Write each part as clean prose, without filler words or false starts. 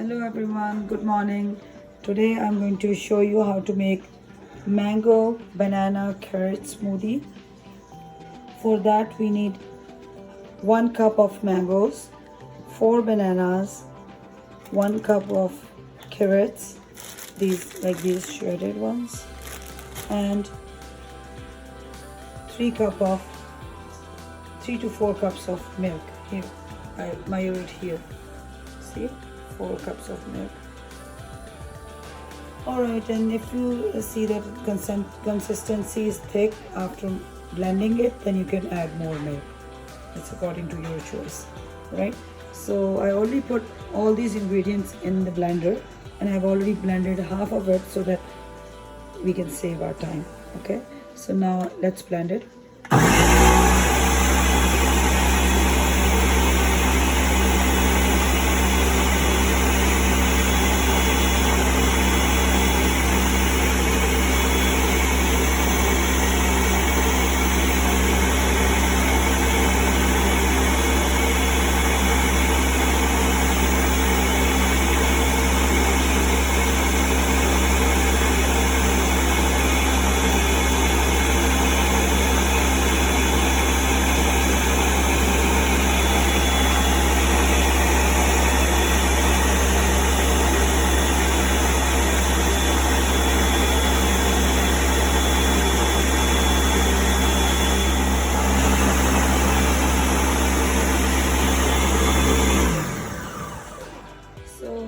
Hello everyone, good morning. Today I'm going to show you how to make mango banana carrot smoothie. For that we need 1 cup of mangoes, 4 bananas, 1 cup of carrots, these shredded ones, and 3 to 4 cups of milk. Here, I measure it here. See, 4 cups of milk. Alright, and if you see that consistency is thick after blending it, then you can add more milk. It's according to your choice, right? So I already put all these ingredients in the blender, and I've already blended half of it so that we can save our time. Okay, so now let's blend it.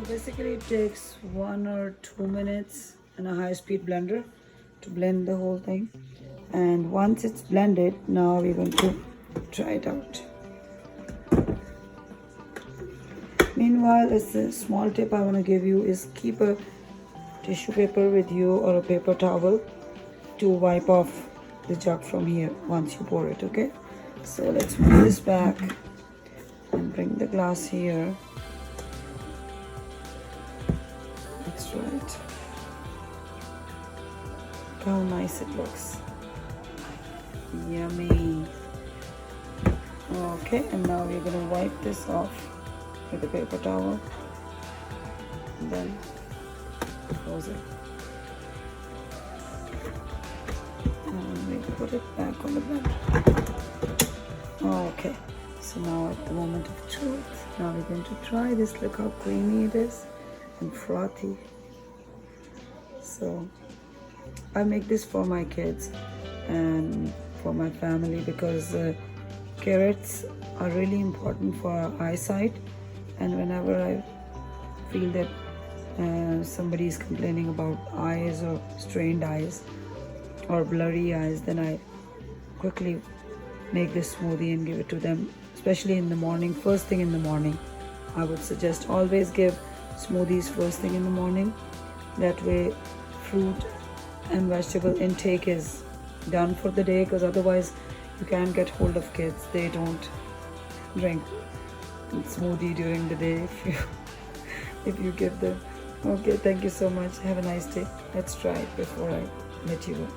Basically it takes 1 or 2 minutes in a high-speed blender to blend the whole thing, and once it's blended, now we're going to try it out. Meanwhile, as a small tip I want to give you is keep a tissue paper with you or a paper towel to wipe off the jug from here once you pour it. Okay, so let's move this back and bring the glass here. That's right. Look how nice it looks. Yummy. Okay, and now we're going to wipe this off with a paper towel and then close it. And we put it back on the blender. Okay, so now at the moment of truth, now we're going to try this. Look how creamy it is and frothy. So I make this for my kids and for my family because carrots are really important for our eyesight, and whenever I feel that somebody is complaining about eyes or strained eyes or blurry eyes, then I quickly make this smoothie and give it to them, especially in the morning. First thing in the morning, I would suggest always give smoothies first thing in the morning. That way fruit and vegetable intake is done for the day, because otherwise you can't get hold of kids. They don't drink smoothie during the day if you give them. Okay, thank you so much. Have a nice day. Let's try it before I let you go.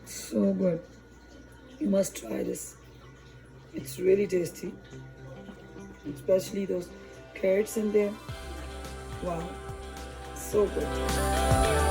So good. You must try this. It's really tasty, especially those carrots in there. Wow, so good.